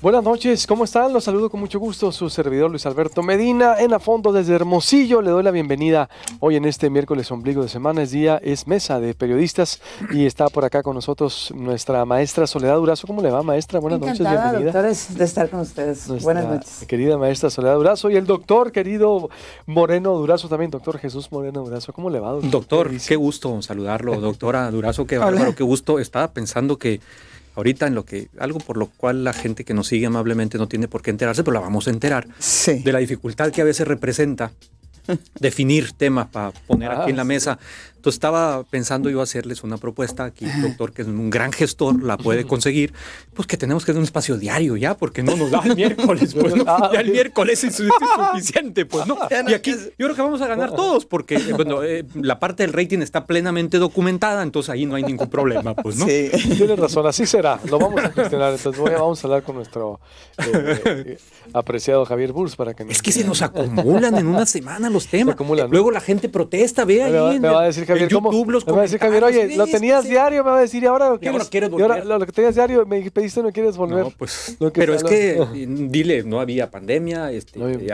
Buenas noches, ¿cómo están? Los saludo con mucho gusto, su servidor Luis Alberto Medina, en a fondo desde Hermosillo. Le doy la bienvenida hoy en este miércoles ombligo de semana, es mesa de periodistas y está por acá con nosotros nuestra maestra Soledad Durazo. ¿Cómo le va, maestra? Buenas noches, Encantada, bienvenida. doctores, de estar con ustedes. Buenas noches. Querida maestra Soledad Durazo y el doctor querido Moreno Durazo también, doctor Jesús Moreno Durazo. ¿Cómo le va, doctor? Doctor, qué gusto saludarlo, doctora Durazo, qué bárbaro, qué gusto. Estaba pensando que ahorita algo por lo cual la gente que nos sigue amablemente no tiene por qué enterarse, pero la vamos a enterar. Sí. De la dificultad que a veces representa definir temas para poner aquí en la mesa. Entonces estaba pensando yo hacerles una propuesta aquí, doctor, que es un gran gestor, la puede conseguir, pues que tenemos que dar un espacio diario ya, porque no nos da el miércoles, pues no, ya el miércoles es suficiente, pues no. Y aquí yo creo que vamos a ganar todos, porque bueno, la parte del rating está plenamente documentada, entonces ahí no hay ningún problema, pues no. Sí. Tienes razón, así será, lo vamos a gestionar. Entonces vamos a hablar con nuestro apreciado Javier Burs para que Es que se nos acumulan en una semana los temas. Luego la gente protesta, ve ahí. Me va a decir Javier, YouTube, me va a decir Javier, oye, lo tenías diario, me va a decir, y ahora lo que quieres volver. Y ahora lo que tenías diario, me pediste, no quieres volver. No, pues, pero es que, dile, no había pandemia, ahí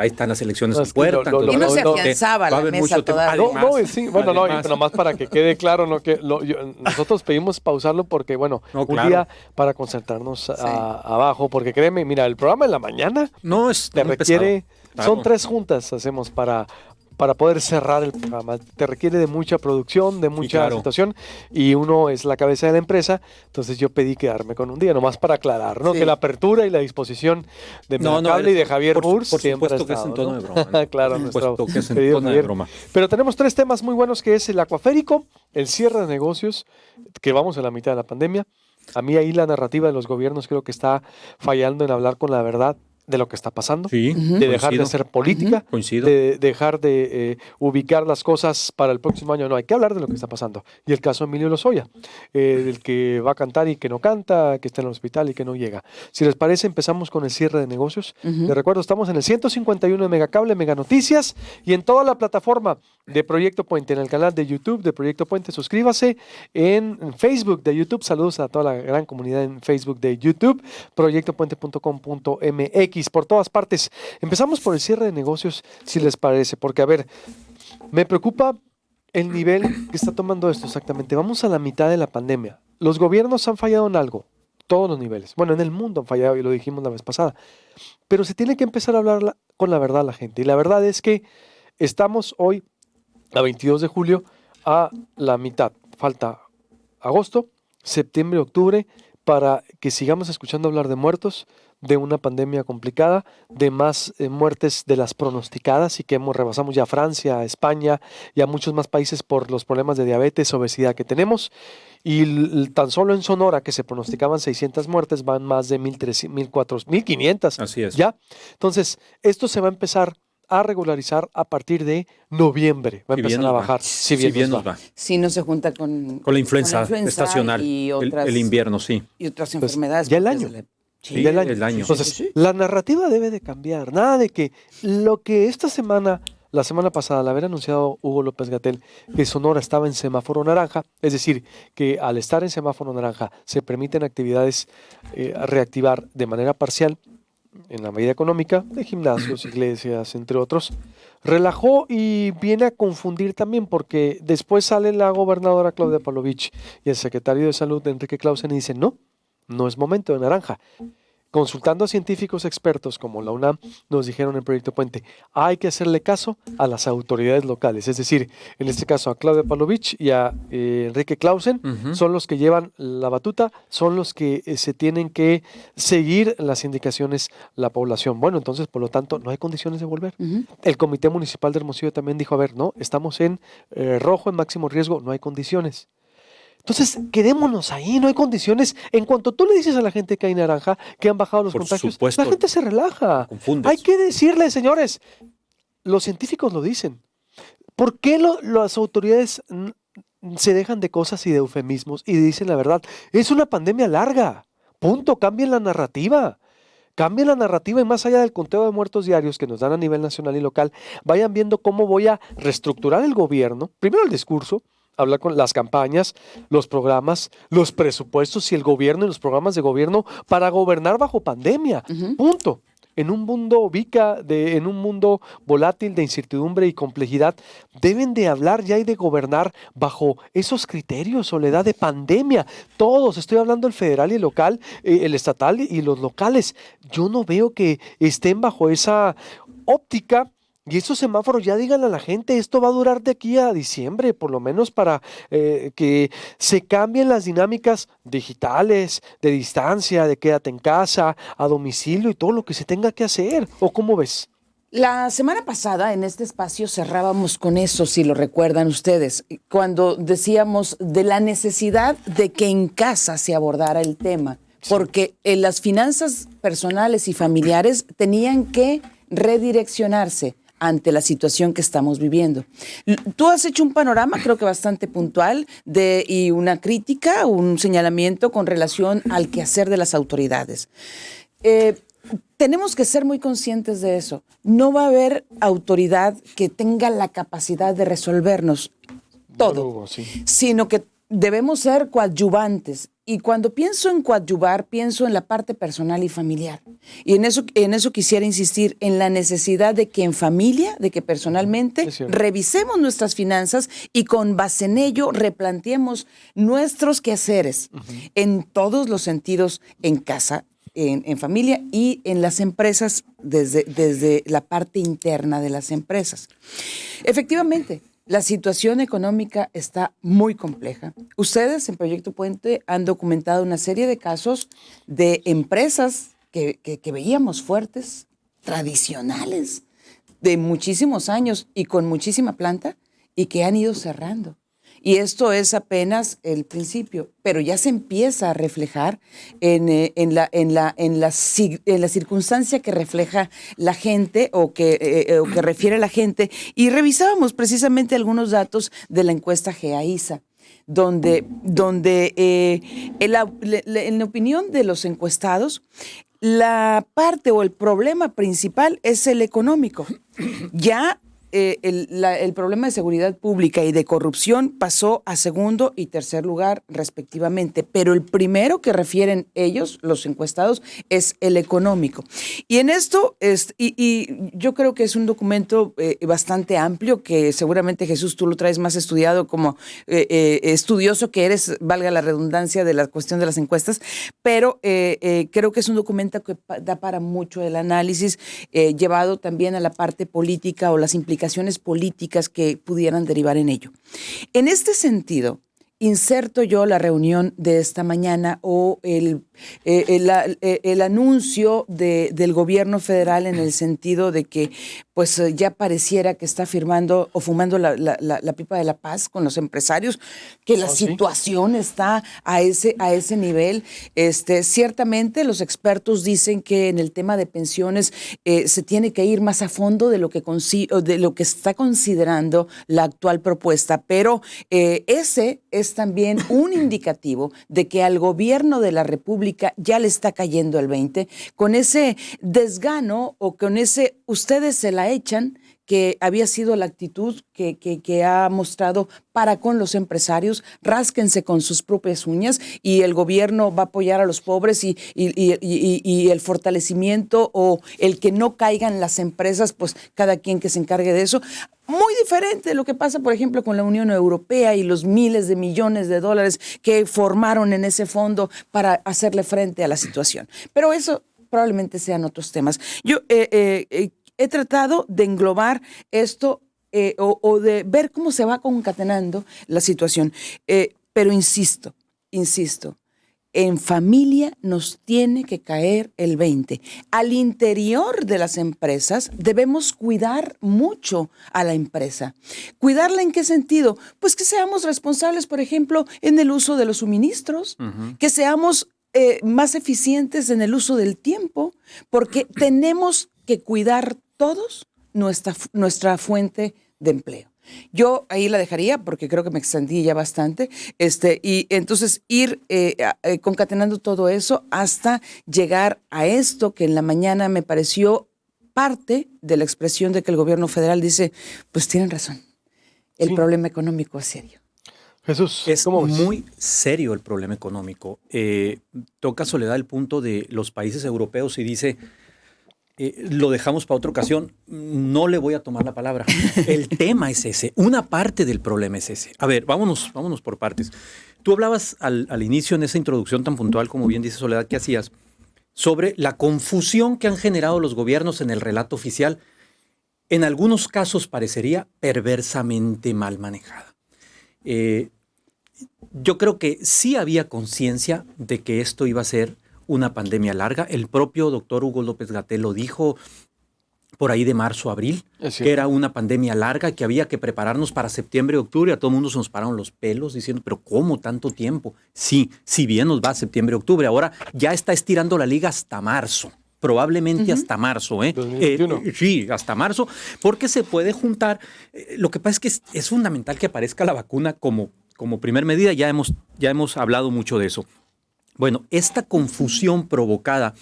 están las elecciones en puerta. Y no se afianzaba la mesa todavía. No, nomás para que quede claro, nosotros pedimos pausarlo porque, bueno, un día para concentrarnos abajo, porque créeme, mira, el programa en la mañana te requiere, son 3 juntas hacemos para poder cerrar el programa. Te requiere de mucha producción, de mucha situación, y uno es la cabeza de la empresa, entonces yo pedí quedarme con un día, nomás para aclarar, ¿no? Sí. Que la apertura y la disposición de Mercable y de Javier Burs siempre por supuesto que es en tono de broma. Claro, por supuesto que es en tono de broma. Pero tenemos 3 temas muy buenos, que es el acuaférico, el cierre de negocios, que vamos a la mitad de la pandemia. A mí ahí la narrativa de los gobiernos creo que está fallando en hablar con la verdad de lo que está pasando, de dejar de hacer política, de dejar de ubicar las cosas para el próximo año. No, hay que hablar de lo que está pasando. Y el caso de Emilio Lozoya, del que va a cantar y que no canta, que está en el hospital y que no llega. Si les parece, empezamos con el cierre de negocios. Les recuerdo, estamos en el 151 de Megacable, Mega Noticias, y en toda la plataforma de Proyecto Puente, en el canal de YouTube de Proyecto Puente. Suscríbase en Facebook de YouTube. Saludos a toda la gran comunidad en Facebook de YouTube, proyectopuente.com.mx. Por todas partes. Empezamos por el cierre de negocios, si les parece, porque, a ver, me preocupa el nivel que está tomando esto exactamente. Vamos a la mitad de la pandemia. Los gobiernos han fallado en algo, todos los niveles. Bueno, en el mundo han fallado, y lo dijimos la vez pasada. Pero se tiene que empezar a hablar con la verdad a la gente. Y la verdad es que estamos hoy, a 22 de julio, a la mitad. Falta agosto, septiembre, octubre, para que sigamos escuchando hablar de muertos, de una pandemia complicada, de más muertes de las pronosticadas, y que rebasamos ya a Francia, a España y a muchos más países por los problemas de diabetes, obesidad que tenemos. Y tan solo en Sonora, que se pronosticaban 600 muertes, van más de 1,500. Así es. ¿Ya? Entonces, esto se va a empezar a regularizar a partir de noviembre. Va a empezar a bajar. Si bien nos va. Si no se junta con la influenza estacional. Y otras, el invierno, sí. Y otras enfermedades. Ya el año. Sí, el año. Entonces, la narrativa debe de cambiar. Nada de que lo que esta semana, la semana pasada, al haber anunciado Hugo López-Gatell que Sonora estaba en semáforo naranja, es decir, que al estar en semáforo naranja se permiten actividades reactivar de manera parcial en la medida económica, de gimnasios, iglesias, entre otros, relajó y viene a confundir también, porque después sale la gobernadora Claudia Pavlovich y el secretario de Salud, Enrique Clausen, y dicen, no es momento de naranja. Consultando a científicos expertos como la UNAM, nos dijeron en Proyecto Puente, hay que hacerle caso a las autoridades locales, es decir, en este caso a Claudia Pavlovich y a Enrique Clausen, son los que llevan la batuta, son los que se tienen que seguir las indicaciones la población. Bueno, entonces, por lo tanto, no hay condiciones de volver. El Comité Municipal de Hermosillo también dijo, a ver, no, estamos en rojo, en máximo riesgo, no hay condiciones. Entonces, quedémonos ahí, no hay condiciones. En cuanto tú le dices a la gente que hay naranja, que han bajado los contagios, la gente se relaja. Hay que decirle, señores, los científicos lo dicen. ¿Por qué las autoridades se dejan de cosas y de eufemismos y dicen la verdad? Es una pandemia larga. Punto. Cambien la narrativa. Cambien la narrativa, y más allá del conteo de muertos diarios que nos dan a nivel nacional y local, vayan viendo cómo voy a reestructurar el gobierno, primero el discurso, hablar con las campañas, los programas, los presupuestos y el gobierno y los programas de gobierno para gobernar bajo pandemia. Punto. En un mundo en un mundo volátil de incertidumbre y complejidad, deben de hablar ya y de gobernar bajo esos criterios, Soledad, de pandemia. Todos, estoy hablando el federal y el local, el estatal y los locales. Yo no veo que estén bajo esa óptica. Y esos semáforos ya digan a la gente, esto va a durar de aquí a diciembre, por lo menos para que se cambien las dinámicas digitales, de distancia, de quédate en casa, a domicilio y todo lo que se tenga que hacer. ¿O cómo ves? La semana pasada en este espacio cerrábamos con eso, si lo recuerdan ustedes, cuando decíamos de la necesidad de que en casa se abordara el tema, porque las finanzas personales y familiares tenían que redireccionarse ante la situación que estamos viviendo. Tú has hecho un panorama, creo que bastante puntual, y una crítica, un señalamiento con relación al quehacer de las autoridades. Tenemos que ser muy conscientes de eso. No va a haber autoridad que tenga la capacidad de resolvernos todo, sino que debemos ser coadyuvantes. Y cuando pienso en coadyuvar, pienso en la parte personal y familiar. Y en eso quisiera insistir, en la necesidad de que en familia, de que personalmente revisemos nuestras finanzas y con base en ello replanteemos nuestros quehaceres en todos los sentidos, en casa, en familia y en las empresas, desde la parte interna de las empresas. Efectivamente, la situación económica está muy compleja. Ustedes en Proyecto Puente han documentado una serie de casos de empresas que veíamos fuertes, tradicionales, de muchísimos años y con muchísima planta y que han ido cerrando. Y esto es apenas el principio, pero ya se empieza a reflejar en la circunstancia que refleja la gente o que refiere la gente. Y revisábamos precisamente algunos datos de la encuesta GEAISA, donde en la opinión de los encuestados, la parte o el problema principal es el económico. Ya el problema de seguridad pública y de corrupción pasó a segundo y tercer lugar respectivamente, pero el primero que refieren ellos, los encuestados, es el económico. Y en esto, y yo creo que es un documento bastante amplio, que seguramente, Jesús, tú lo traes más estudiado como estudioso que eres, valga la redundancia de la cuestión de las encuestas, pero creo que es un documento que da para mucho el análisis, llevado también a la parte política o las implicaciones políticas que pudieran derivar en ello. En este sentido, inserto yo la reunión de esta mañana o el anuncio del gobierno federal en el sentido de que pues ya pareciera que está firmando o fumando la pipa de la paz con los empresarios, que la situación está a ese nivel. Ciertamente los expertos dicen que en el tema de pensiones se tiene que ir más a fondo de lo que está considerando la actual propuesta, pero ese es también un indicativo de que al gobierno de la República ya le está cayendo el 20, con ese desgano o con ese ustedes se la echan, que había sido la actitud que ha mostrado para con los empresarios, rásquense con sus propias uñas y el gobierno va a apoyar a los pobres y el fortalecimiento o el que no caigan las empresas, pues cada quien que se encargue de eso. Muy diferente de lo que pasa, por ejemplo, con la Unión Europea y los miles de millones de dólares que formaron en ese fondo para hacerle frente a la situación. Pero eso probablemente sean otros temas. Yo he tratado de englobar esto o de ver cómo se va concatenando la situación. Pero insisto, en familia nos tiene que caer el 20. Al interior de las empresas debemos cuidar mucho a la empresa. ¿Cuidarla en qué sentido? Pues que seamos responsables, por ejemplo, en el uso de los suministros, que seamos más eficientes en el uso del tiempo, porque tenemos que cuidar todos nuestra fuente de empleo. Yo ahí la dejaría porque creo que me extendí ya bastante, y entonces ir concatenando todo eso hasta llegar a esto que en la mañana me pareció parte de la expresión de que el gobierno federal dice, pues tienen razón, el problema económico es serio. Jesús, Es ¿cómo ves? muy serio el problema económico. Toca Soledad el punto de los países europeos y dice, lo dejamos para otra ocasión, no le voy a tomar la palabra. El tema es ese, una parte del problema es ese. A ver, vámonos por partes. Tú hablabas al inicio en esa introducción tan puntual, como bien dice Soledad, que hacías, sobre la confusión que han generado los gobiernos en el relato oficial. En algunos casos parecería perversamente mal manejada. Yo creo que sí había conciencia de que esto iba a ser una pandemia larga. El propio doctor Hugo López-Gatell lo dijo por ahí de marzo a abril, que era una pandemia larga, que había que prepararnos para septiembre y octubre. A todo el mundo se nos pararon los pelos diciendo, pero ¿cómo tanto tiempo? Sí, si bien nos va septiembre y octubre, ahora ya está estirando la liga hasta marzo. Probablemente hasta marzo, ¿eh? 2021. Sí, hasta marzo, porque se puede juntar. Lo que pasa es que es fundamental que aparezca la vacuna como primer medida. Ya hemos hablado mucho de eso. Bueno, esta confusión provocada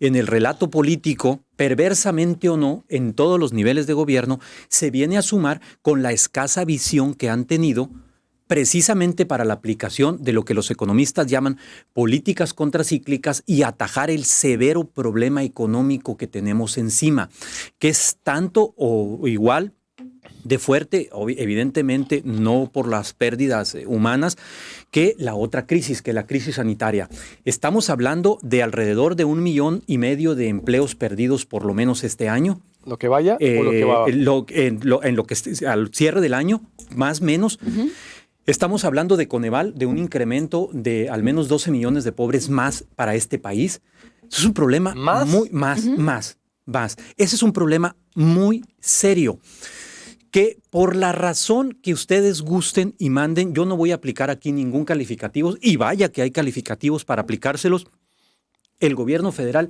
en el relato político, perversamente o no, en todos los niveles de gobierno, se viene a sumar con la escasa visión que han tenido precisamente para la aplicación de lo que los economistas llaman políticas contracíclicas y atajar el severo problema económico que tenemos encima, que es tanto o igual de fuerte, evidentemente no por las pérdidas humanas, que la otra crisis, que la crisis sanitaria. Estamos hablando de alrededor de 1,5 millones de empleos perdidos por lo menos este año. ¿Lo que vaya o lo que va? En lo que al cierre del año, más o menos. Estamos hablando de Coneval, de un incremento de al menos 12 millones de pobres más para este país. Eso es un problema más. Ese es un problema muy serio, que por la razón que ustedes gusten y manden, yo no voy a aplicar aquí ningún calificativo, y vaya que hay calificativos para aplicárselos. El gobierno federal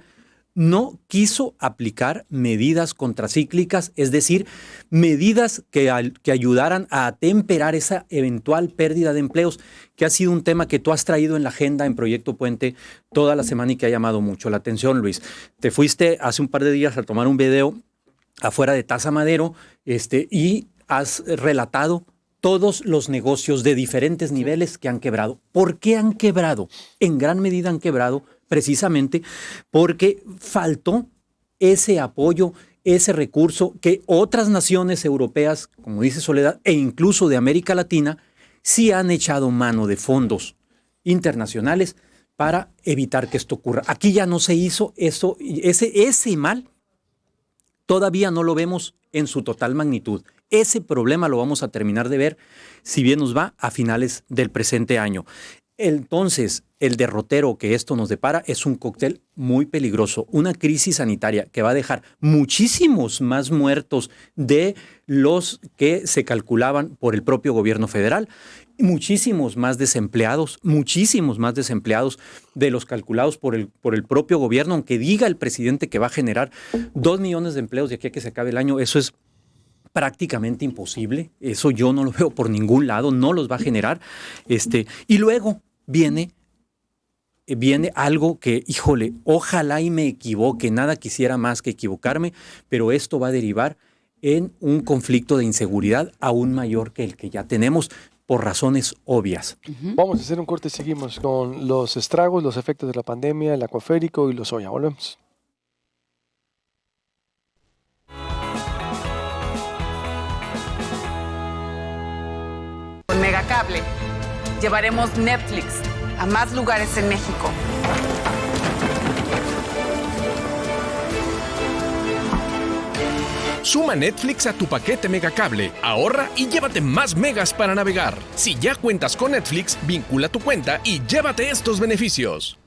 no quiso aplicar medidas contracíclicas, es decir, medidas que ayudaran a atemperar esa eventual pérdida de empleos, que ha sido un tema que tú has traído en la agenda en Proyecto Puente toda la semana y que ha llamado mucho la atención, Luis. Te fuiste hace un par de días a tomar un video afuera de Taza Madero, y has relatado todos los negocios de diferentes niveles que han quebrado. ¿Por qué han quebrado? En gran medida han quebrado precisamente porque faltó ese apoyo, ese recurso que otras naciones europeas, como dice Soledad, e incluso de América Latina, sí han echado mano de fondos internacionales para evitar que esto ocurra. Aquí ya no se hizo eso, ese mal todavía no lo vemos en su total magnitud. Ese problema lo vamos a terminar de ver, si bien nos va, a finales del presente año. Entonces, el derrotero que esto nos depara es un cóctel muy peligroso, una crisis sanitaria que va a dejar muchísimos más muertos de los que se calculaban por el propio gobierno federal, muchísimos más desempleados de los calculados por el propio gobierno, aunque diga el presidente que va a generar 2 millones de empleos de aquí a que se acabe el año. Eso es prácticamente imposible. Eso yo no lo veo por ningún lado, no los va a generar. Y luego viene algo que, híjole, ojalá y me equivoque, nada quisiera más que equivocarme, pero esto va a derivar en un conflicto de inseguridad aún mayor que el que ya tenemos, por razones obvias. Vamos a hacer un corte y seguimos con los estragos, los efectos de la pandemia, el acuaférico y los soya. Volvemos. Con Megacable llevaremos Netflix a más lugares en México. Suma Netflix a tu paquete Megacable, ahorra y llévate más megas para navegar. Si ya cuentas con Netflix, vincula tu cuenta y llévate estos beneficios.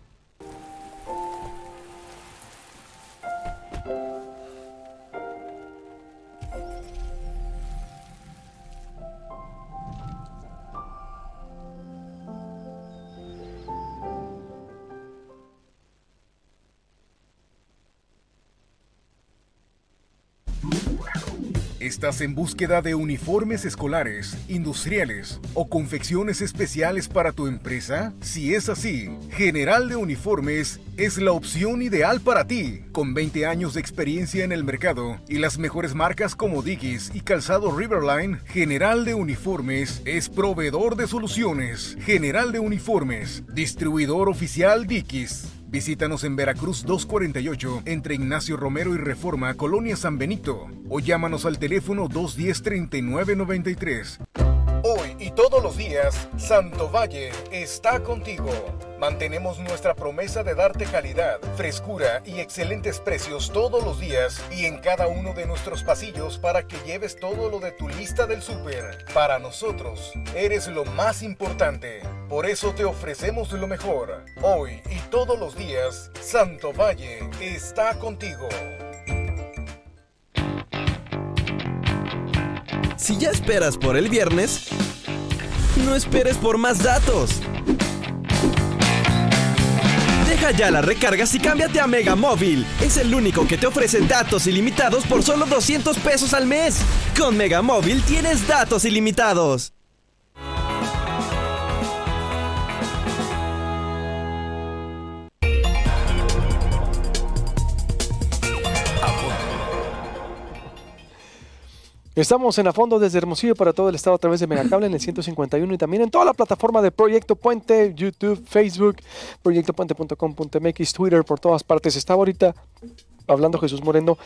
¿Estás en búsqueda de uniformes escolares, industriales o confecciones especiales para tu empresa? Si es así, General de Uniformes es la opción ideal para ti. Con 20 años de experiencia en el mercado y las mejores marcas como Dickies y Calzado Riverline, General de Uniformes es proveedor de soluciones. General de Uniformes, distribuidor oficial Dickies. Visítanos en Veracruz 248, entre Ignacio Romero y Reforma, Colonia San Benito, o llámanos al teléfono 210-3993. Hoy y todos los días, Santo Valle está contigo. Mantenemos nuestra promesa de darte calidad, frescura y excelentes precios todos los días y en cada uno de nuestros pasillos para que lleves todo lo de tu lista del súper. Para nosotros, eres lo más importante. Por eso te ofrecemos lo mejor. Hoy y todos los días, Santo Valle está contigo. Si ya esperas por el viernes, no esperes por más datos. Deja ya las recargas y cámbiate a Mega Móvil. Es el único que te ofrece datos ilimitados por solo 200 pesos al mes. Con Mega Móvil tienes datos ilimitados. Estamos en A Fondo desde Hermosillo para todo el estado a través de Megacable en el 151 y también en toda la plataforma de Proyecto Puente, YouTube, Facebook, proyectopuente.com.mx, Twitter, por todas partes. Estaba ahorita hablando Jesús Moreno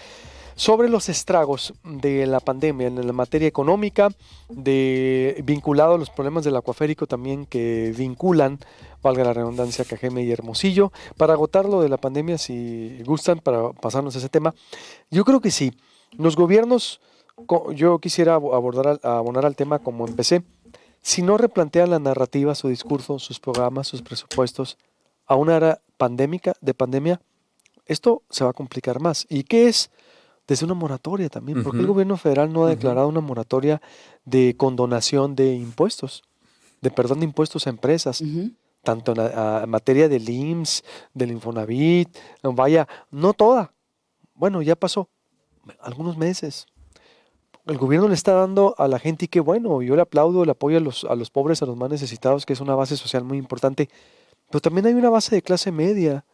sobre los estragos de la pandemia en la materia económica, vinculado a los problemas del acuaférico también que vinculan, valga la redundancia, Cajeme y Hermosillo. Para agotar lo de la pandemia, si gustan, para pasarnos a ese tema, yo creo que sí. Los gobiernos... Yo quisiera abonar al tema como empecé. Si no replantean la narrativa, su discurso, sus programas, sus presupuestos a una era de pandemia, esto se va a complicar más. ¿Y qué es? Desde una moratoria también. ¿Por qué el gobierno federal no ha declarado una moratoria de condonación de impuestos? De perdón de impuestos a empresas. Tanto en materia del IMSS, del Infonavit, vaya, no toda. Bueno, ya pasó. Algunos meses. El gobierno le está dando a la gente y qué bueno, yo le aplaudo el apoyo a los pobres, a los más necesitados, que es una base social muy importante, pero también hay una base de clase media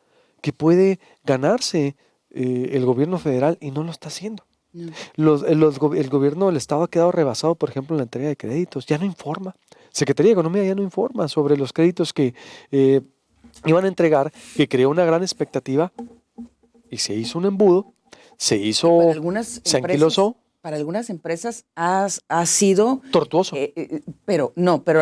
que puede ganarse el gobierno federal y no lo está haciendo. El gobierno del Estado ha quedado rebasado, por ejemplo, en la entrega de créditos, ya no informa. Secretaría de Economía ya no informa sobre los créditos que iban a entregar, que creó una gran expectativa y se hizo un embudo, se anquilosó. Para algunas empresas ha sido... tortuoso. Pero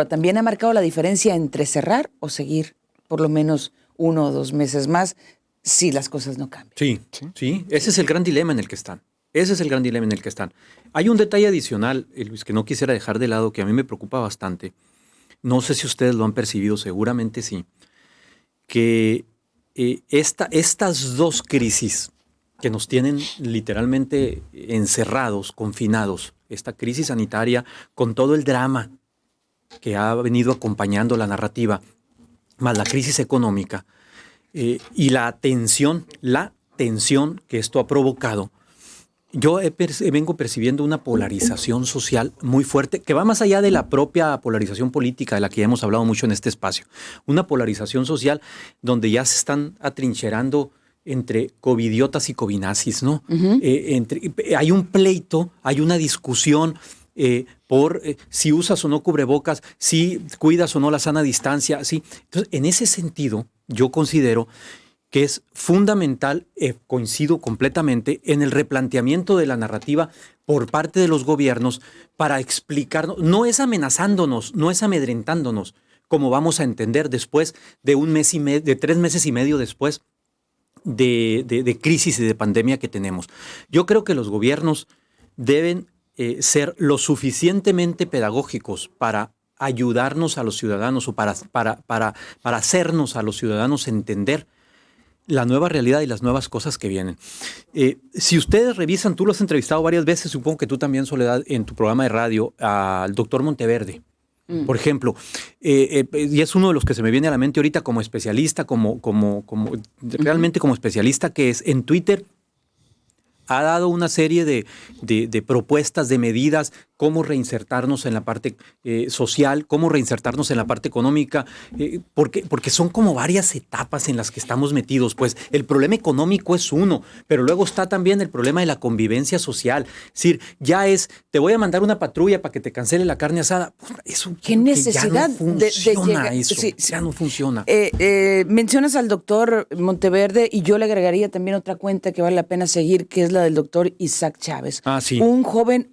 también ha marcado la diferencia entre cerrar o seguir por lo menos 1 o 2 meses más si las cosas no cambian. Sí. Ese es el gran dilema en el que están. Hay un detalle adicional, Luis, que no quisiera dejar de lado, que a mí me preocupa bastante. No sé si ustedes lo han percibido, seguramente sí. Que estas dos crisis que nos tienen literalmente encerrados, confinados, esta crisis sanitaria con todo el drama que ha venido acompañando la narrativa, más la crisis económica y la tensión que esto ha provocado, yo vengo percibiendo una polarización social muy fuerte que va más allá de la propia polarización política de la que ya hemos hablado mucho en este espacio. Una polarización social donde ya se están atrincherando entre covidiotas y covinazis, ¿no? Hay un pleito, hay una discusión por si usas o no cubrebocas, si cuidas o no la sana distancia, ¿sí? Entonces, en ese sentido, yo considero que es fundamental, coincido completamente, en el replanteamiento de la narrativa por parte de los gobiernos para explicarnos, no es amenazándonos, no es amedrentándonos, como vamos a entender después de 3 meses y medio después de crisis y de pandemia que tenemos. Yo creo que los gobiernos deben ser lo suficientemente pedagógicos para ayudarnos a los ciudadanos o para hacernos a los ciudadanos entender la nueva realidad y las nuevas cosas que vienen. Si ustedes revisan, tú lo has entrevistado varias veces, supongo que tú también, Soledad, en tu programa de radio, al doctor Monteverde. Por ejemplo, y es uno de los que se me viene a la mente ahorita como especialista, realmente como especialista, que es en Twitter, ha dado una serie de propuestas, de medidas, cómo reinsertarnos en la parte social, cómo reinsertarnos en la parte económica, porque son como varias etapas en las que estamos metidos. Pues el problema económico es uno, pero luego está también el problema de la convivencia social. Es decir, te voy a mandar una patrulla para que te cancele la carne asada. Eso ¿Qué necesidad ya no funciona llegar? eso, Sí, ya no funciona. Mencionas al doctor Monteverde y yo le agregaría también otra cuenta que vale la pena seguir, que es la del doctor Isaac Chávez. Ah, sí. Un joven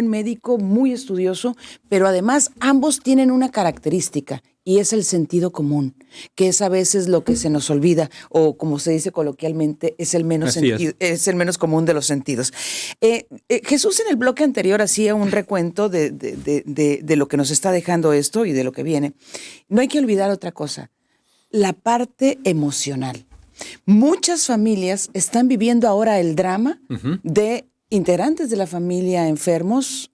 médico muy estudioso, pero además ambos tienen una característica y es el sentido común, que es a veces lo que se nos olvida, o como se dice coloquialmente, es el menos común de los sentidos. Jesús en el bloque anterior hacía un recuento de lo que nos está dejando esto y de lo que viene. No hay que olvidar otra cosa, la parte emocional. Muchas familias están viviendo ahora el drama de integrantes de la familia enfermos,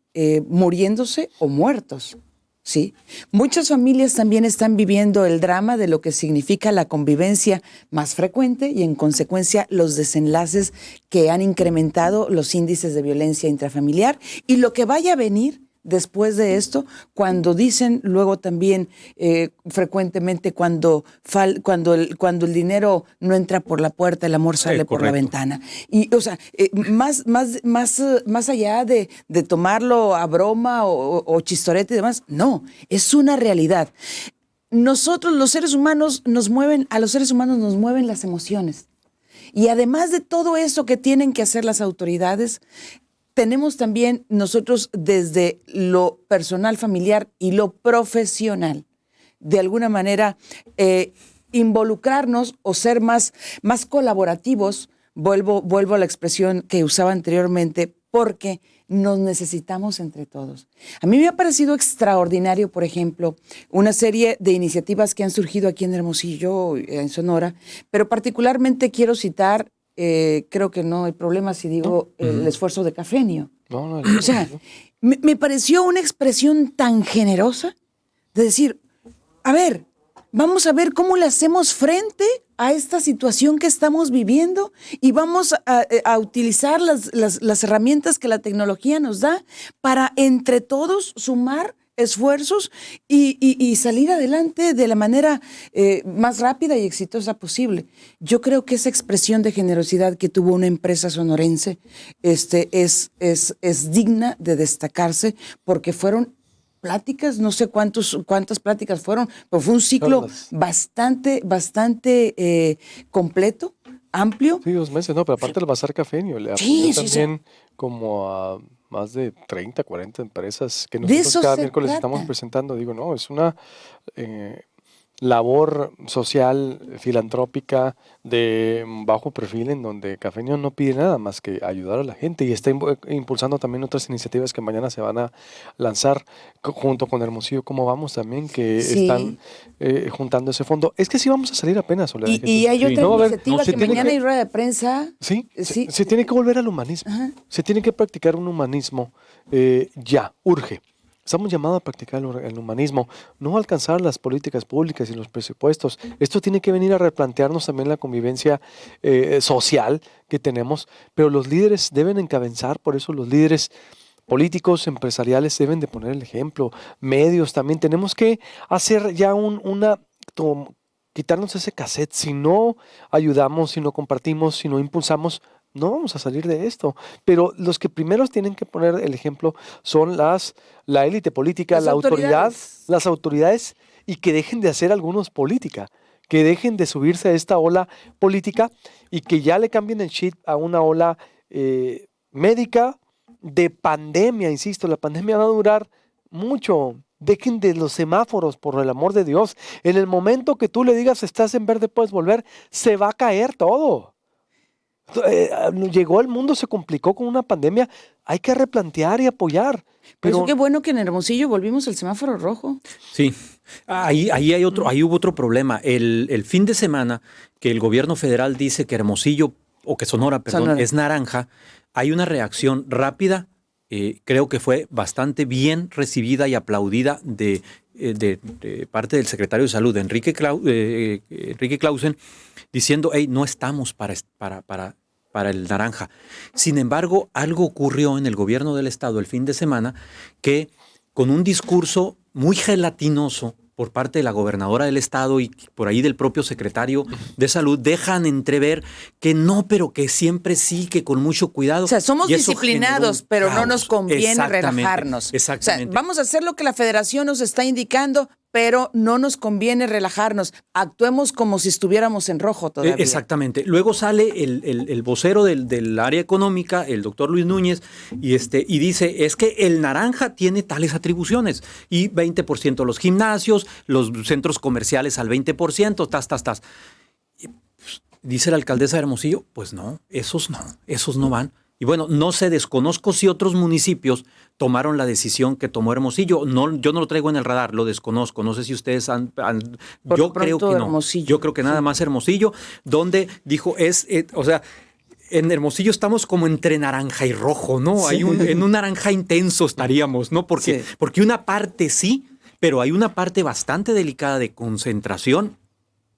muriéndose o muertos. ¿Sí? Muchas familias también están viviendo el drama de lo que significa la convivencia más frecuente y en consecuencia los desenlaces que han incrementado los índices de violencia intrafamiliar y lo que vaya a venir después de esto, cuando dicen luego también frecuentemente cuando el dinero no entra por la puerta, el amor sale por la ventana. Y, o sea, más allá de tomarlo a broma o chistorete y demás, no, es una realidad. Nosotros, los seres humanos, a los seres humanos nos mueven las emociones. Y además de todo eso que tienen que hacer las autoridades, tenemos también nosotros desde lo personal, familiar y lo profesional, de alguna manera involucrarnos o ser más colaborativos, vuelvo a la expresión que usaba anteriormente, porque nos necesitamos entre todos. A mí me ha parecido extraordinario, por ejemplo, una serie de iniciativas que han surgido aquí en Hermosillo, en Sonora, pero particularmente quiero citar, creo que no hay problema si digo el esfuerzo de Cafenio. No, o sea, me pareció una expresión tan generosa de decir, a ver, vamos a ver cómo le hacemos frente a esta situación que estamos viviendo y vamos a utilizar las herramientas que la tecnología nos da para entre todos sumar esfuerzos y salir adelante de la manera más rápida y exitosa posible. Yo creo que esa expresión de generosidad que tuvo una empresa sonorense es digna de destacarse porque fueron pláticas, no sé cuántas pláticas fueron, pero fue un ciclo bastante completo, amplio. Sí, 2 meses, no, pero aparte el Bazar Cafenio le apoyó también como a más de 30, 40 empresas que nosotros cada miércoles estamos presentando. Digo, no, es una labor social, filantrópica, de bajo perfil, en donde Cafenio no pide nada más que ayudar a la gente y está impulsando también otras iniciativas que mañana se van a lanzar junto con Hermosillo. ¿Cómo vamos también? Que están juntando ese fondo. Es que sí vamos a salir apenas, Soledad. Y hay otra iniciativa que mañana hay rueda de prensa. Sí, se tiene que volver al humanismo. Ajá. Se tiene que practicar un humanismo ya, urge. Estamos llamados a practicar el humanismo, no alcanzar las políticas públicas y los presupuestos. Esto tiene que venir a replantearnos también la convivencia social que tenemos, pero los líderes deben encabezar, por eso los líderes políticos, empresariales deben de poner el ejemplo, medios también. Tenemos que hacer ya quitarnos ese cassette. Si no ayudamos, si no compartimos, si no impulsamos, no vamos a salir de esto. Pero los que primeros tienen que poner el ejemplo son la élite política, las autoridades, y que dejen de hacer algunos política, que dejen de subirse a esta ola política y que ya le cambien el chip a una ola médica de pandemia. Insisto, la pandemia va a durar mucho. Dejen de los semáforos, por el amor de Dios. En el momento que tú le digas estás en verde, puedes volver, se va a caer todo. Llegó el mundo, se complicó con una pandemia, hay que replantear y apoyar. Pero qué bueno que en Hermosillo volvimos al semáforo rojo. Sí, ahí hubo otro problema. El fin de semana que el gobierno federal dice que Hermosillo, o que Sonora, es naranja, hay una reacción rápida, creo que fue bastante bien recibida y aplaudida de parte del secretario de Salud, Enrique Clausen, diciendo, hey, no estamos para para el naranja. Sin embargo, algo ocurrió en el gobierno del estado el fin de semana que con un discurso muy gelatinoso por parte de la gobernadora del estado y por ahí del propio secretario de salud, dejan entrever que no, pero que siempre sí, que con mucho cuidado. O sea, somos y eso disciplinados, pero no nos conviene relajarnos. Exactamente. O sea, vamos a hacer lo que la federación nos está indicando, pero no nos conviene relajarnos. Actuemos como si estuviéramos en rojo todavía. Exactamente. Luego sale el vocero del área económica, el doctor Luis Núñez, y dice, es que el naranja tiene tales atribuciones, y 20% los gimnasios, los centros comerciales al 20%, tas. Y, pues, dice la alcaldesa de Hermosillo, pues no, esos no van. Y bueno, no sé, desconozco si otros municipios tomaron la decisión que tomó Hermosillo. No, yo no lo traigo en el radar, lo desconozco. No sé si ustedes yo creo que no. Hermosillo. Yo creo que nada más Hermosillo, donde dijo, o sea, en Hermosillo estamos como entre naranja y rojo, ¿no? Sí. En un naranja intenso estaríamos, ¿no? Porque una parte sí, pero hay una parte bastante delicada de concentración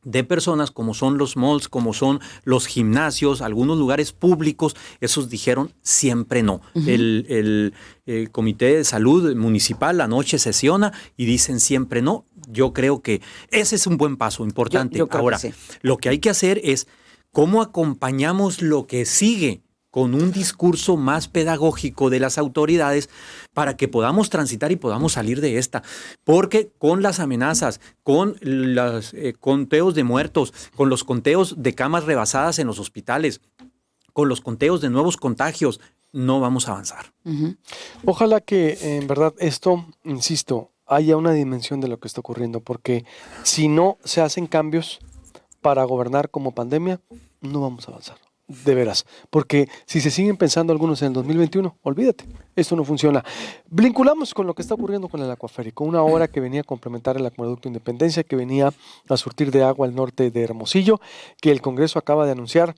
de personas, como son los malls, como son los gimnasios, algunos lugares públicos. Esos dijeron siempre no. Uh-huh. El Comité de Salud Municipal anoche sesiona y dicen siempre no. Yo creo que ese es un buen paso importante. Yo creo Ahora, que sí. Lo que hay que hacer es cómo acompañamos lo que sigue con un discurso más pedagógico de las autoridades para que podamos transitar y podamos salir de esta. Porque con las amenazas, con los conteos de muertos, con los conteos de camas rebasadas en los hospitales, con los conteos de nuevos contagios, no vamos a avanzar. Uh-huh. Ojalá que en verdad esto, insisto, haya una dimensión de lo que está ocurriendo, porque si no se hacen cambios para gobernar como pandemia, no vamos a avanzar. De veras, porque si se siguen pensando algunos en el 2021, olvídate, esto no funciona. Vinculamos con lo que está ocurriendo con el acuaférico, una obra que venía a complementar el acueducto Independencia, que venía a surtir de agua al norte de Hermosillo, que el Congreso acaba de anunciar.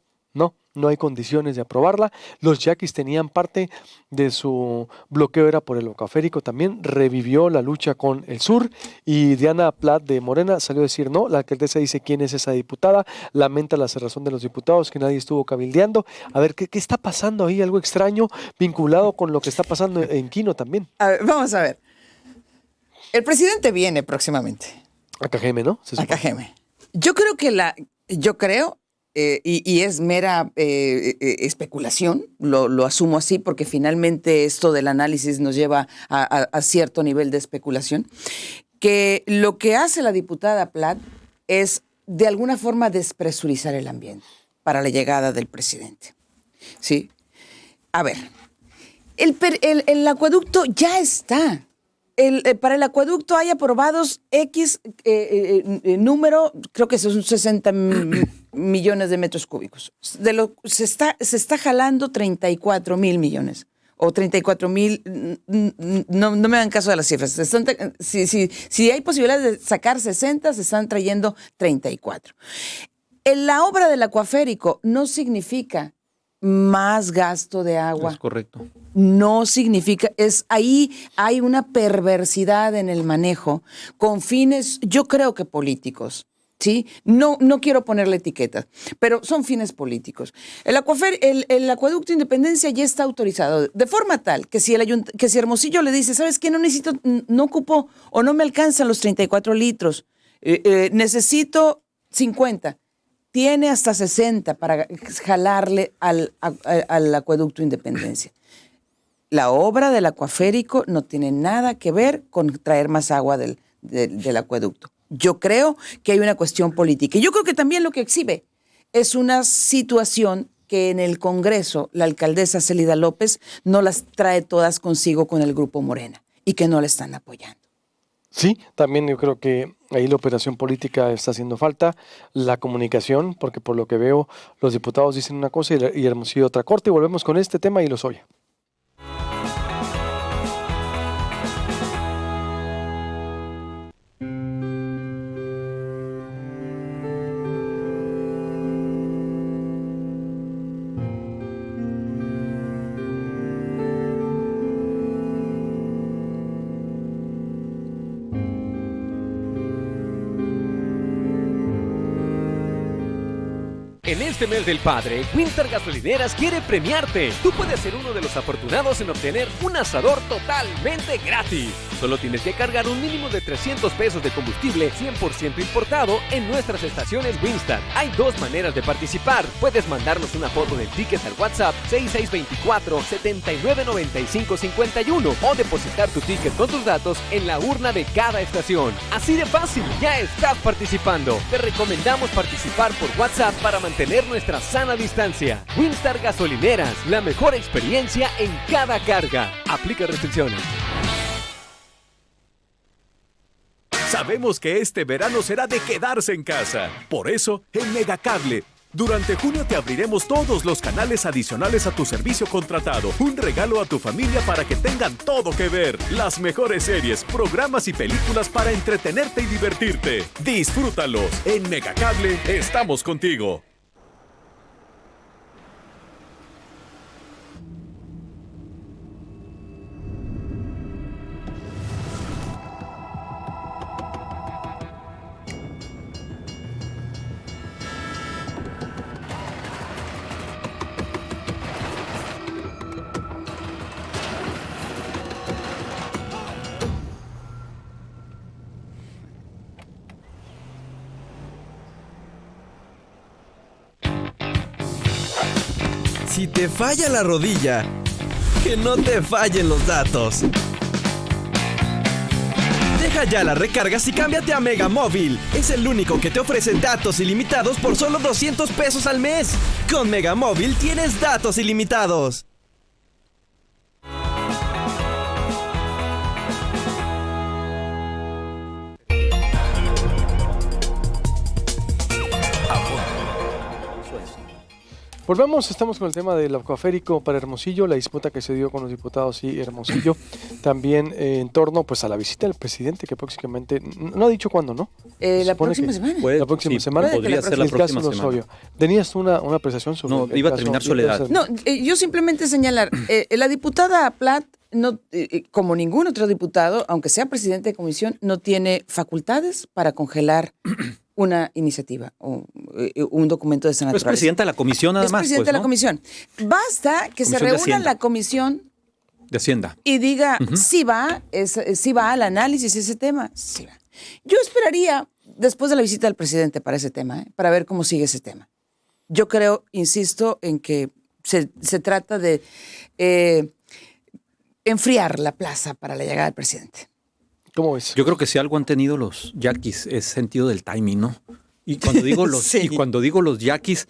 No hay condiciones de aprobarla. Los yaquis tenían parte de su bloqueo, era por el acuaférico también. Revivió la lucha con el sur y Diana Plat de Morena salió a decir no. La alcaldesa dice quién es esa diputada, lamenta la cerrazón de los diputados, que nadie estuvo cabildeando. A ver, ¿qué está pasando ahí? Algo extraño vinculado con lo que está pasando en Quino también. A ver, vamos a ver. El presidente viene próximamente. A Cajeme, ¿no? A Cajeme. Yo creo y es mera especulación, lo asumo así porque finalmente esto del análisis nos lleva a cierto nivel de especulación, que lo que hace la diputada Plat es de alguna forma despresurizar el ambiente para la llegada del presidente. ¿Sí? A ver, el acueducto ya está. Para el acueducto hay aprobados X número, creo que son 60 millones de metros cúbicos. Se está jalando 34 mil millones. O 34 mil, no me hagan caso de las cifras. Si hay posibilidad de sacar 60, se están trayendo 34. La obra del acuaférico no significa más gasto de agua. Es correcto. No significa, ahí hay una perversidad en el manejo con fines, yo creo que políticos, ¿sí? No quiero ponerle etiquetas, pero son fines políticos. El acueducto Independencia ya está autorizado, de forma tal que si Hermosillo le dice, ¿sabes qué? No ocupo o no me alcanzan los 34 litros, necesito 50. Tiene hasta 60 para jalarle al acueducto Independencia. La obra del acuaférico no tiene nada que ver con traer más agua del acueducto. Yo creo que hay una cuestión política. Y yo creo que también lo que exhibe es una situación que en el Congreso la alcaldesa Celida López no las trae todas consigo con el grupo Morena y que no la están apoyando. Sí, también yo creo que ahí la operación política está haciendo falta, la comunicación, porque por lo que veo los diputados dicen una cosa y Hermosillo otra. Corte y volvemos con este tema y los oye. En este mes del padre, Winter Gasolineras quiere premiarte. Tú puedes ser uno de los afortunados en obtener un asador totalmente gratis. Solo tienes que cargar un mínimo de 300 pesos de combustible 100% importado en nuestras estaciones Winstar. Hay dos maneras de participar. Puedes mandarnos una foto del ticket al WhatsApp 6624-799551 o depositar tu ticket con tus datos en la urna de cada estación. Así de fácil, ya estás participando. Te recomendamos participar por WhatsApp para mantener nuestra sana distancia. Winstar Gasolineras, la mejor experiencia en cada carga. Aplica restricciones. Sabemos que este verano será de quedarse en casa. Por eso, en Megacable, durante junio te abriremos todos los canales adicionales a tu servicio contratado. Un regalo a tu familia para que tengan todo que ver. Las mejores series, programas y películas para entretenerte y divertirte. Disfrútalos. En Megacable estamos contigo. Si te falla la rodilla, que no te fallen los datos. Deja ya las recargas y cámbiate a Megamóvil. Es el único que te ofrece datos ilimitados por solo 200 pesos al mes. Con Megamóvil tienes datos ilimitados. Volvemos, estamos con el tema del acuaférico para Hermosillo, la disputa que se dio con los diputados y Hermosillo, también en torno pues a la visita del presidente que próximamente, no ha dicho cuándo, ¿no? La próxima semana. La próxima semana. Podría ser la próxima semana. ¿Tenías una apreciación sobre No, iba a terminar Soledad. No, yo simplemente señalar, la diputada Plath, no, como ningún otro diputado, aunque sea presidente de comisión, no tiene facultades para congelar una iniciativa o un documento de esa naturaleza. Es presidenta de la comisión, nada más. Es presidenta de la comisión. Basta que se reúna la comisión de Hacienda y diga si va al análisis ese tema. Sí va. Yo esperaría después de la visita del presidente para ese tema, para ver cómo sigue ese tema. Yo creo, insisto, en que se trata de enfriar la plaza para la llegada del presidente. ¿Cómo ves? Yo creo que si algo han tenido los yaquis es sentido del timing, ¿no? Y cuando digo los, sí. Yaquis,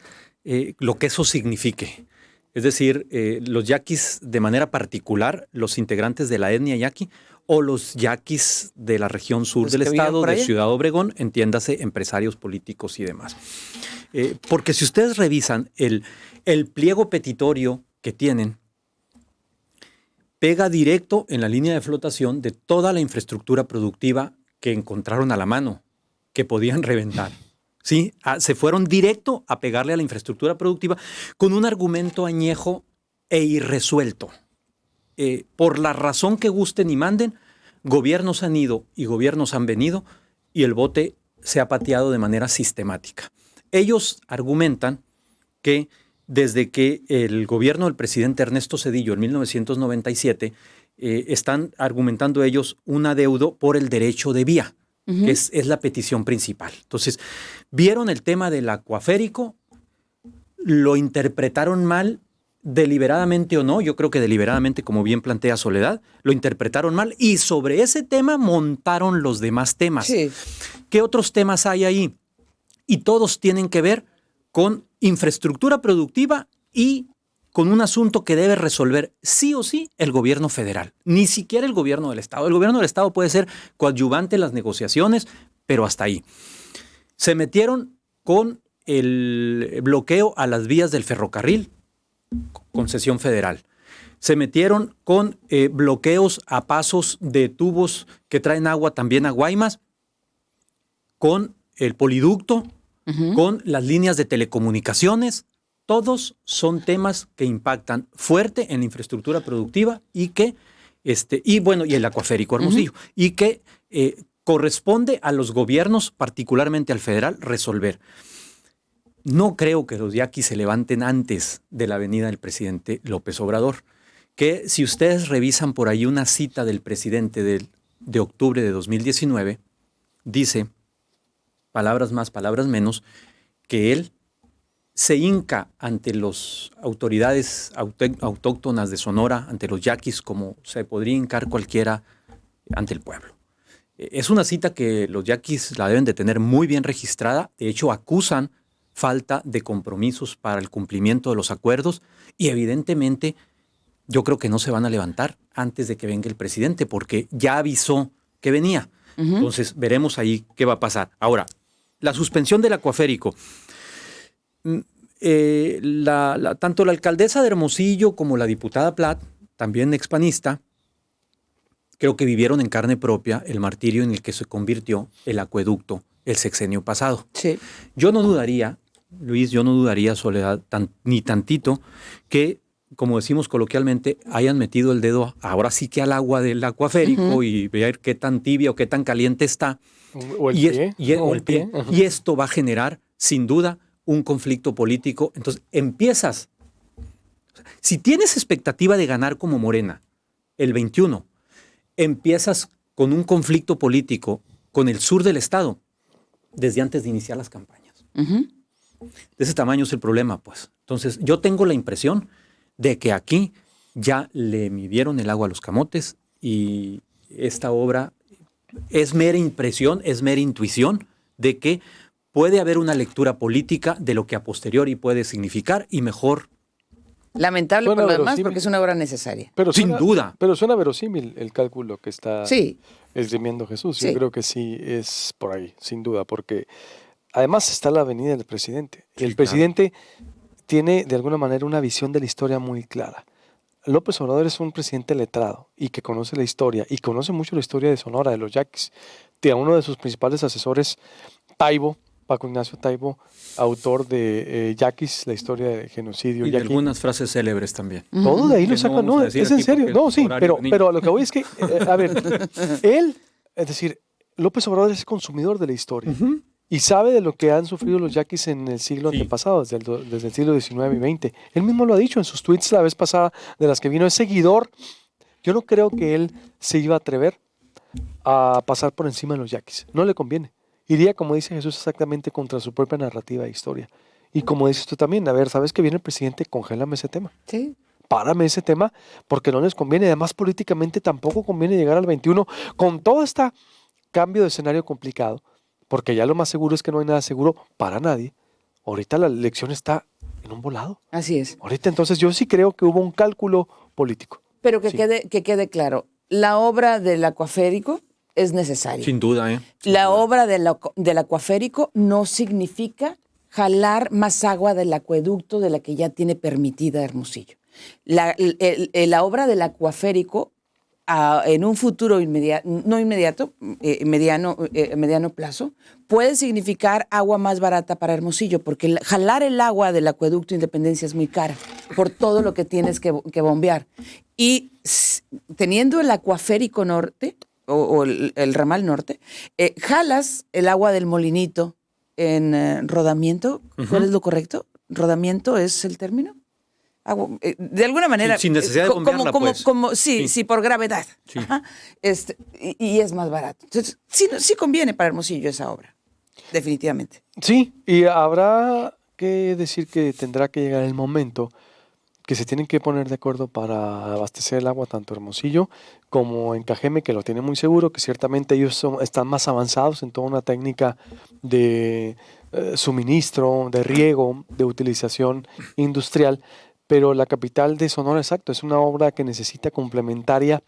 lo que eso signifique. Es decir, los yaquis de manera particular, los integrantes de la etnia yaqui o los yaquis de la región sur del estado, de Ciudad Obregón, entiéndase, empresarios políticos y demás. Porque si ustedes revisan el pliego petitorio que tienen, pega directo en la línea de flotación de toda la infraestructura productiva que encontraron a la mano, que podían reventar. ¿Sí? Se fueron directo a pegarle a la infraestructura productiva con un argumento añejo e irresuelto. Por la razón que gusten y manden, gobiernos han ido y gobiernos han venido y el bote se ha pateado de manera sistemática. Ellos argumentan que desde que el gobierno del presidente Ernesto Zedillo en 1997 están argumentando ellos un adeudo por el derecho de vía, que es la petición principal. Entonces, vieron el tema del acuaférico, lo interpretaron mal, deliberadamente o no, yo creo que deliberadamente, como bien plantea Soledad, lo interpretaron mal y sobre ese tema montaron los demás temas. Sí. ¿Qué otros temas hay ahí? Y todos tienen que ver con infraestructura productiva y con un asunto que debe resolver sí o sí el gobierno federal, ni siquiera el gobierno del estado. El gobierno del estado puede ser coadyuvante en las negociaciones, pero hasta ahí. Se metieron con el bloqueo a las vías del ferrocarril, concesión federal. Se metieron con bloqueos a pasos de tubos que traen agua también a Guaymas, con el poliducto, con las líneas de telecomunicaciones. Todos son temas que impactan fuerte en la infraestructura productiva y que, y el acuaférico Hermosillo, y que corresponde a los gobiernos, particularmente al federal, resolver. no creo que los yaquis se levanten antes de la venida del presidente López Obrador. Que si ustedes revisan por ahí una cita del presidente de octubre de 2019, dice, palabras más, palabras menos, que él se hinca ante las autoridades autóctonas de Sonora, ante los yaquis, como se podría hincar cualquiera ante el pueblo. Es una cita que los yaquis la deben de tener muy bien registrada. De hecho, acusan falta de compromisos para el cumplimiento de los acuerdos y evidentemente yo creo que no se van a levantar antes de que venga el presidente porque ya avisó que venía. Entonces veremos ahí qué va a pasar. Ahora, la suspensión del acuaférico. Tanto la alcaldesa de Hermosillo como la diputada Plath, también expanista, creo que vivieron en carne propia el martirio en el que se convirtió el acueducto el sexenio pasado. Sí. Yo no dudaría, Luis, Soledad, ni tantito, que, como decimos coloquialmente, hayan metido el dedo ahora sí que al agua del acuaférico y ver qué tan tibia o qué tan caliente está. O el pie. Y esto va a generar, sin duda, un conflicto político. Entonces, empiezas. Si tienes expectativa de ganar como Morena el 21, empiezas con un conflicto político con el sur del estado desde antes de iniciar las campañas. De ese tamaño es el problema, pues. Entonces, yo tengo la impresión de que aquí ya le midieron el agua a los camotes y esta obra es mera impresión, es mera intuición de que puede haber una lectura política de lo que a posteriori puede significar y mejor. Lamentable Suena por lo demás verosímil. porque es una obra necesaria. Pero Sin duda. Pero suena verosímil el cálculo que está esgrimiendo Jesús. Sí. Yo creo que sí es por ahí, sin duda, porque además está la venida del presidente. Y el presidente tiene de alguna manera una visión de la historia muy clara. López Obrador es un presidente letrado y que conoce la historia y conoce mucho la historia de Sonora, de los yaquis. Tiene a uno de sus principales asesores, Paco Ignacio Taibo, autor de Yaquis, la historia del genocidio. Y de algunas frases célebres también. Todo de ahí lo Que saca, no vamos no, a decir es en aquí serio. porque No, es sí, horario de niños. pero a lo que voy es que, a ver, él, es decir, López Obrador es consumidor de la historia y sabe de lo que han sufrido los yaquis en el siglo antepasado, desde el siglo XIX y XX. Él mismo lo ha dicho en sus tweets la vez pasada de las que vino, es seguidor. Yo no creo que él se iba a atrever a pasar por encima de los yaquis. No le conviene. Iría, como dice Jesús, exactamente contra su propia narrativa de historia. Y como dices tú también, a ver, ¿sabes que viene el presidente? Congélame ese tema. Sí. Párame ese tema porque no les conviene. Además, políticamente tampoco conviene llegar al 21 con todo este cambio de escenario complicado, porque ya lo más seguro es que no hay nada seguro para nadie. Ahorita la elección está en un volado. Así es. Ahorita entonces yo sí creo que hubo un cálculo político. Pero que quede claro, la obra del acuaférico es necesaria. Sin duda, ¿eh? La obra del acuaférico no significa jalar más agua del acueducto de la que ya tiene permitida Hermosillo. La obra del acuaférico en un futuro mediano plazo, puede significar agua más barata para Hermosillo, porque jalar el agua del acueducto Independencia es muy cara por todo lo que tienes que bombear. Y teniendo el acuaférico norte, o el ramal norte, jalas el agua del molinito en rodamiento. ¿Cuál es lo correcto? ¿Rodamiento es el término? De alguna manera. Sin necesidad de bombearla, pues. Sí, por gravedad. Sí. Ajá. Y es más barato. Entonces, sí conviene para Hermosillo esa obra, definitivamente. Sí, y habrá que decir que tendrá que llegar el momento que se tienen que poner de acuerdo para abastecer el agua tanto Hermosillo como en Cajeme, que lo tiene muy seguro, que ciertamente ellos están más avanzados en toda una técnica de suministro, de riego, de utilización industrial, pero la capital de Sonora, exacto, es una obra que necesita complementaria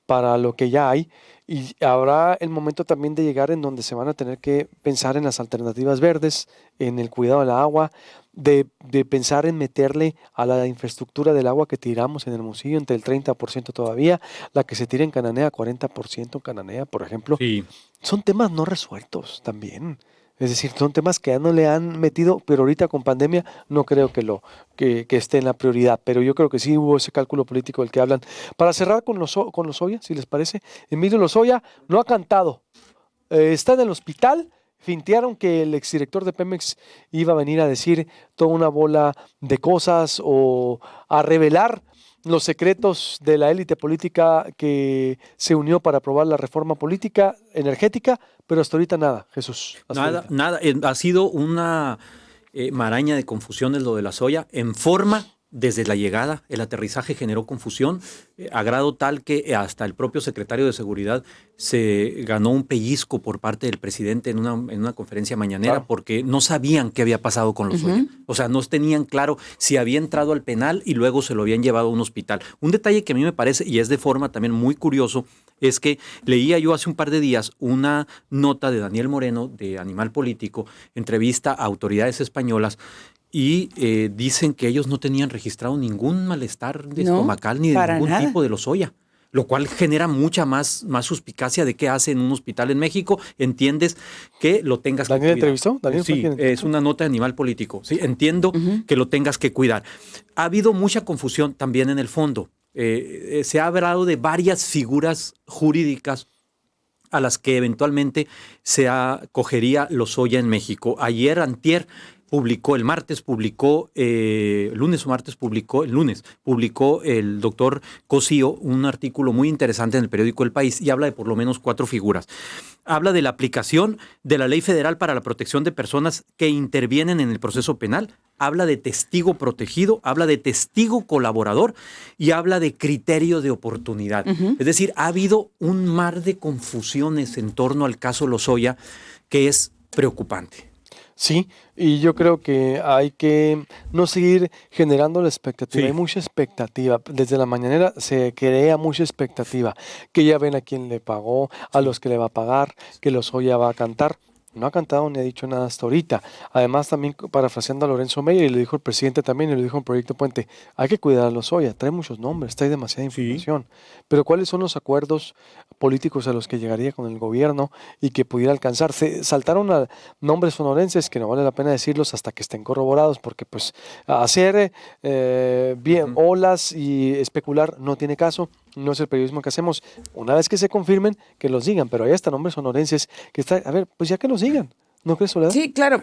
para lo que ya hay, y habrá el momento también de llegar en donde se van a tener que pensar en las alternativas verdes, en el cuidado del agua, de pensar en meterle a la infraestructura del agua que tiramos en Hermosillo entre el 30% todavía, la que se tira en Cananea, 40% en Cananea, por ejemplo. Sí. Son temas no resueltos también. Es decir, son temas que ya no le han metido, pero ahorita con pandemia no creo que esté en la prioridad. Pero yo creo que sí hubo ese cálculo político del que hablan. Para cerrar con Lozoya, si les parece, Emilio Lozoya no ha cantado. Está en el hospital, fintearon que el exdirector de Pemex iba a venir a decir toda una bola de cosas o a revelar los secretos de la élite política que se unió para aprobar la reforma política energética, pero hasta ahorita nada, Jesús. Nada. Ha sido una maraña de confusiones lo de la soya en forma. Desde la llegada, el aterrizaje generó confusión, a grado tal que hasta el propio secretario de Seguridad se ganó un pellizco por parte del presidente en una conferencia mañanera, porque no sabían qué había pasado con Lozoya. O sea, no tenían claro si había entrado al penal y luego se lo habían llevado a un hospital. Un detalle que a mí me parece, y es de forma también muy curioso, es que leía yo hace un par de días una nota de Daniel Moreno, de Animal Político, entrevista a autoridades españolas, y dicen que ellos no tenían registrado ningún malestar estomacal ni de ningún tipo de Lozoya, lo cual genera mucha más suspicacia de qué hace en un hospital en México. Entiendes que lo tengas que cuidar. ¿Daniel entrevistó? Sí, es una nota de Animal Político. Sí, entiendo que lo tengas que cuidar. Ha habido mucha confusión también en el fondo. Se ha hablado de varias figuras jurídicas a las que eventualmente se acogería Lozoya en México. El lunes o martes publicó el doctor Cosío un artículo muy interesante en el periódico El País y habla de por lo menos 4 figuras. Habla de la aplicación de la Ley Federal para la Protección de Personas que intervienen en el proceso penal, habla de testigo protegido, habla de testigo colaborador y habla de criterio de oportunidad. Es decir, ha habido un mar de confusiones en torno al caso Lozoya que es preocupante. Sí, y yo creo que hay que no seguir generando la expectativa. Sí. Hay mucha expectativa. Desde la mañanera se crea mucha expectativa. Que ya ven a quién le pagó, a los que le va a pagar, que Lozoya va a cantar. No ha cantado ni ha dicho nada hasta ahorita. Además, también parafraseando a Lorenzo Meyer, y le dijo el presidente también, y lo dijo en Proyecto Puente, hay que cuidar a Lozoya, trae muchos nombres, trae demasiada información. Sí. Pero ¿cuáles son los acuerdos políticos a los que llegaría con el gobierno y que pudiera alcanzar? Se saltaron a nombres sonorenses que no vale la pena decirlos hasta que estén corroborados, porque pues hacer olas y especular no tiene caso. No es el periodismo que hacemos. Una vez que se confirmen, que los digan, pero hay hasta nombres sonorenses que están, a ver, pues ya que los digan. ¿No crees, Soledad? Sí, claro,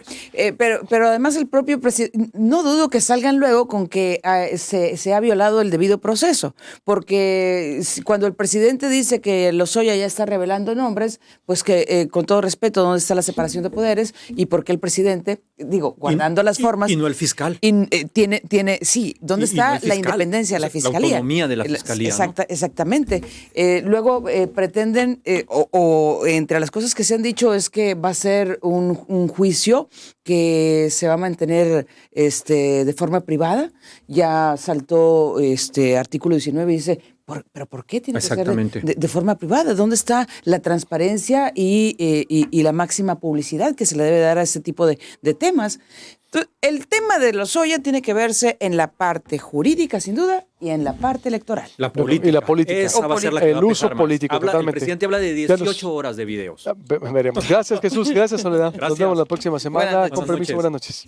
pero además el propio presidente, no dudo que salgan luego con que se ha violado el debido proceso, porque cuando el presidente dice que Lozoya ya está revelando nombres, pues que con todo respeto, ¿dónde está la separación de poderes? Y porque el presidente, guardando las formas... Y no el fiscal. ¿Dónde está la independencia de la fiscalía? La autonomía de la fiscalía. Exactamente. Luego pretenden, o entre las cosas que se han dicho es que va a ser un juicio que se va a mantener de forma privada. Ya saltó artículo 19 y dice, ¿pero por qué tiene que ser de forma privada? ¿Dónde está la transparencia y la máxima publicidad que se le debe dar a este tipo de temas? Entonces, el tema de Lozoya tiene que verse en la parte jurídica, sin duda, y en la parte electoral. La política. Y la política. Esa va a ser la el uso político, totalmente. El presidente habla de 18 horas de videos. Veremos. Gracias, Jesús. Gracias, Soledad. Nos vemos la próxima semana. Con permiso, buenas noches.